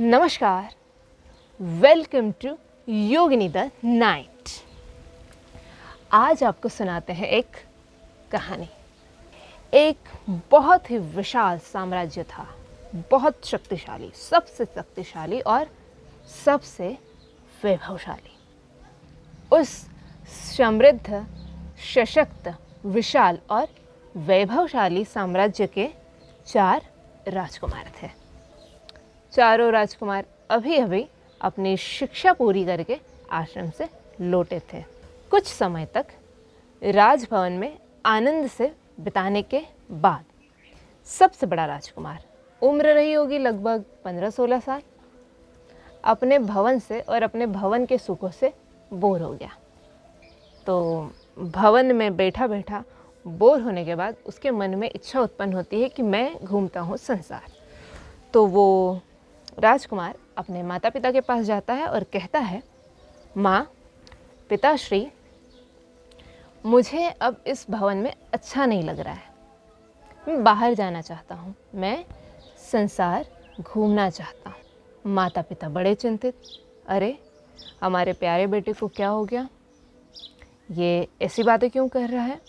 नमस्कार, welcome to Yogini the night. आज आपको सुनाते हैं एक कहानी। एक बहुत ही विशाल साम्राज्य था, बहुत शक्तिशाली, सबसे शक्तिशाली और सबसे वैभवशाली। उस समृद्ध, सशक्त, विशाल और वैभवशाली साम्राज्य के 4 राजकुमार थे। चारों राजकुमार अभी अभी अपनी शिक्षा पूरी करके आश्रम से लौटे थे। कुछ समय तक राजभवन में आनंद से बिताने के बाद सबसे बड़ा राजकुमार, उम्र रही होगी लगभग 15-16 साल, अपने भवन से और अपने भवन के सुखों से बोर हो गया। तो भवन में बैठा बैठा बोर होने के बाद उसके मन में इच्छा उत्पन्न होती है कि मैं घूमता हूँ संसार। तो वो राजकुमार अपने माता पिता के पास जाता है और कहता है, माँ, पिताश्री, मुझे अब इस भवन में अच्छा नहीं लग रहा है, मैं बाहर जाना चाहता हूँ, मैं संसार घूमना चाहता हूँ। माता पिता बड़े चिंतित, अरे हमारे प्यारे बेटे को क्या हो गया, ये ऐसी बातें क्यों कर रहा है।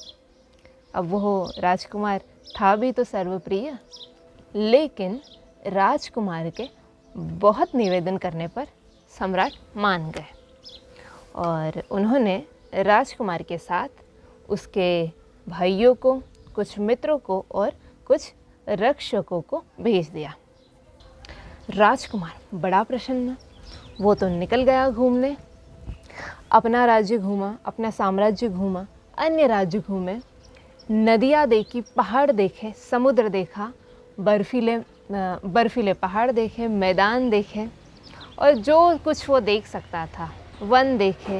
अब वो राजकुमार था भी तो सर्वप्रिय, लेकिन राजकुमार के बहुत निवेदन करने पर सम्राट मान गए और उन्होंने राजकुमार के साथ उसके भाइयों को, कुछ मित्रों को और कुछ रक्षकों को भेज दिया। राजकुमार बड़ा प्रसन्न, वो तो निकल गया घूमने, अपना राज्य घूमा, अपना साम्राज्य घूमा, अन्य राज्य घूमे, नदियाँ देखी, पहाड़ देखे, समुद्र देखा, बर्फीले पहाड़ देखे, मैदान देखे और जो कुछ वो देख सकता था, वन देखे,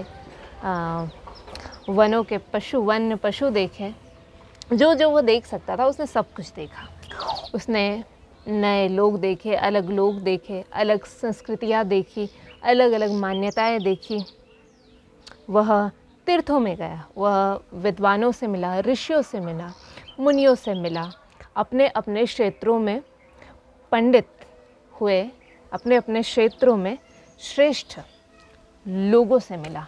वनों के वन्य पशु देखे, जो वो देख सकता था उसने सब कुछ देखा। उसने नए लोग देखे, अलग लोग देखे, अलग संस्कृतियाँ देखी, अलग अलग मान्यताएं देखी। वह तीर्थों में गया, वह विद्वानों से मिला, ऋषियों से मिला, मुनियों से मिला, अपने अपने क्षेत्रों में पंडित हुए, अपने अपने क्षेत्रों में श्रेष्ठ लोगों से मिला।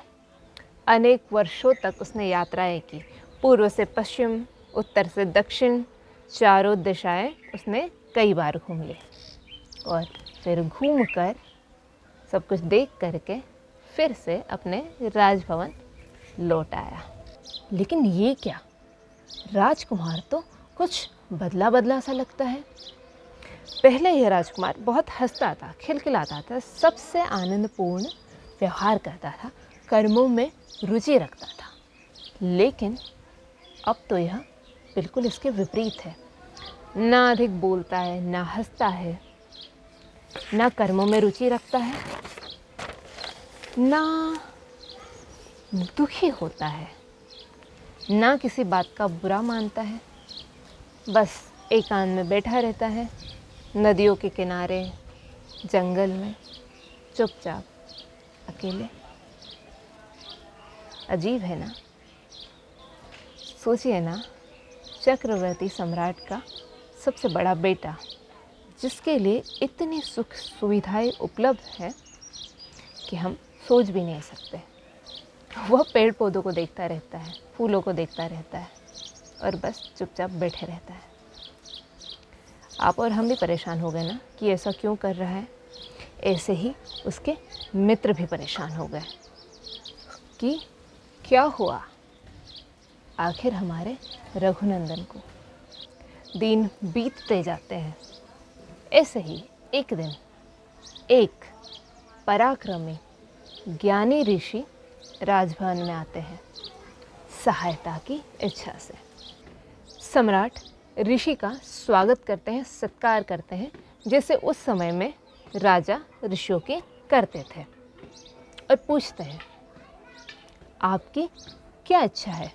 अनेक वर्षों तक उसने यात्राएं की, पूर्व से पश्चिम, उत्तर से दक्षिण, चारों दिशाएं उसने कई बार घूम ली और फिर घूमकर सब कुछ देख करके फिर से अपने राजभवन लौट आया। लेकिन ये क्या, राजकुमार तो कुछ बदला बदला सा लगता है। पहले यह राजकुमार बहुत हंसता था, खिलखिलाता था, सबसे आनंदपूर्ण व्यवहार करता था, कर्मों में रुचि रखता था। लेकिन अब तो यह बिल्कुल इसके विपरीत है। ना अधिक बोलता है, ना हंसता है, ना कर्मों में रुचि रखता है, ना दुखी होता है, ना किसी बात का बुरा मानता है, बस एकांत में बैठा रहता है, नदियों के किनारे, जंगल में, चुपचाप, अकेले। अजीब है ना। सोचिए ना, चक्रवर्ती सम्राट का सबसे बड़ा बेटा, जिसके लिए इतनी सुख सुविधाएं उपलब्ध है कि हम सोच भी नहीं सकते, वह पेड़ पौधों को देखता रहता है, फूलों को देखता रहता है और बस चुपचाप बैठे रहता है। आप और हम भी परेशान हो गए ना कि ऐसा क्यों कर रहा है। ऐसे ही उसके मित्र भी परेशान हो गए कि क्या हुआ आखिर हमारे रघुनंदन को। दिन बीतते जाते हैं। ऐसे ही एक दिन एक पराक्रमी ज्ञानी ऋषि राजभवन में आते हैं सहायता की इच्छा से। सम्राट ऋषि का स्वागत करते हैं, सत्कार करते हैं, जैसे उस समय में राजा ऋषियों के करते थे, और पूछते हैं, आपकी क्या इच्छा है।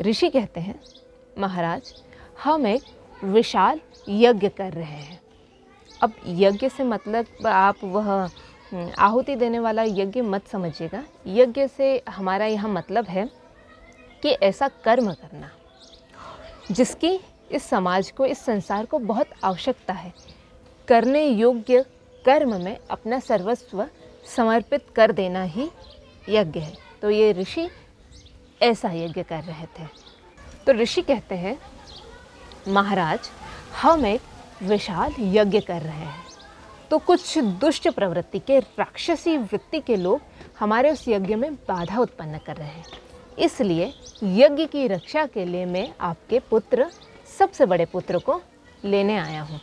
ऋषि कहते हैं, महाराज, हम एक विशाल यज्ञ कर रहे हैं। अब यज्ञ से मतलब आप वह आहुति देने वाला यज्ञ मत समझिएगा। यज्ञ से हमारा यहाँ मतलब है कि ऐसा कर्म करना जिसकी इस समाज को, इस संसार को बहुत आवश्यकता है। करने योग्य कर्म में अपना सर्वस्व समर्पित कर देना ही यज्ञ है। तो ये ऋषि ऐसा यज्ञ कर रहे थे। तो ऋषि कहते हैं, महाराज हम एक विशाल यज्ञ कर रहे हैं, तो कुछ दुष्ट प्रवृत्ति के राक्षसी वृत्ति के लोग हमारे उस यज्ञ में बाधा उत्पन्न कर रहे हैं। इसलिए यज्ञ की रक्षा के लिए मैं आपके पुत्र, सबसे बड़े पुत्र को लेने आया हूँ।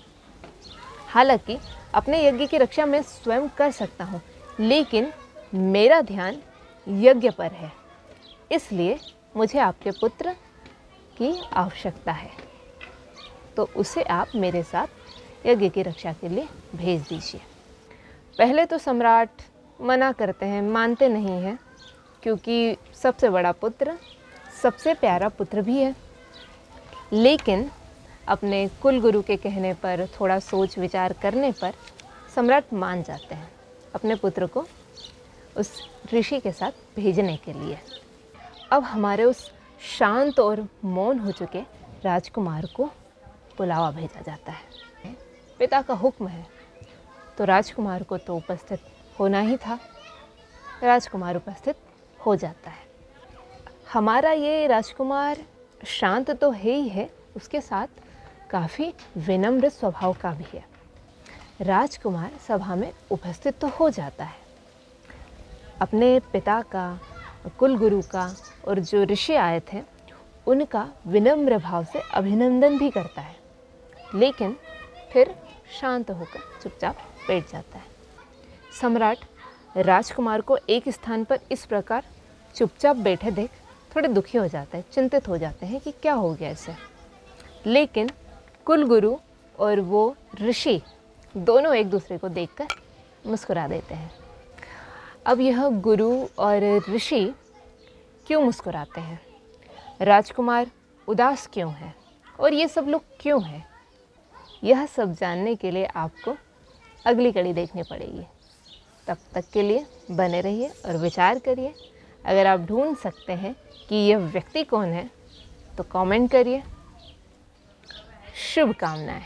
हालांकि अपने यज्ञ की रक्षा मैं स्वयं कर सकता हूँ, लेकिन मेरा ध्यान यज्ञ पर है, इसलिए मुझे आपके पुत्र की आवश्यकता है। तो उसे आप मेरे साथ यज्ञ की रक्षा के लिए भेज दीजिए। पहले तो सम्राट मना करते हैं, मानते नहीं हैं, क्योंकि सबसे बड़ा पुत्र सबसे प्यारा पुत्र भी है। लेकिन अपने कुलगुरु के कहने पर, थोड़ा सोच विचार करने पर सम्राट मान जाते हैं अपने पुत्र को उस ऋषि के साथ भेजने के लिए। अब हमारे उस शांत और मौन हो चुके राजकुमार को बुलावा भेजा जाता है। पिता का हुक्म है, तो राजकुमार को तो उपस्थित होना ही था। राजकुमार उपस्थित हो जाता है। हमारा ये राजकुमार शांत तो है ही है, उसके साथ काफ़ी विनम्र स्वभाव का भी है। राजकुमार सभा में उपस्थित तो हो जाता है, अपने पिता का, कुलगुरु का और जो ऋषि आए थे उनका विनम्र भाव से अभिनंदन भी करता है, लेकिन फिर शांत होकर चुपचाप बैठ जाता है। सम्राट राजकुमार को एक स्थान पर इस प्रकार चुपचाप बैठे देख थोड़े दुखी हो जाते हैं, चिंतित हो जाते हैं कि क्या हो गया इसे। लेकिन कुलगुरु और वो ऋषि दोनों एक दूसरे को देखकर मुस्कुरा देते हैं। अब यह गुरु और ऋषि क्यों मुस्कुराते हैं, राजकुमार उदास क्यों है और ये सब लोग क्यों हैं, यह सब जानने के लिए आपको अगली कड़ी देखनी पड़ेगी। तब तक के लिए बने रहिए और विचार करिए। अगर आप ढूंढ सकते हैं कि यह व्यक्ति कौन है तो कमेंट करिए। शुभकामनाएं।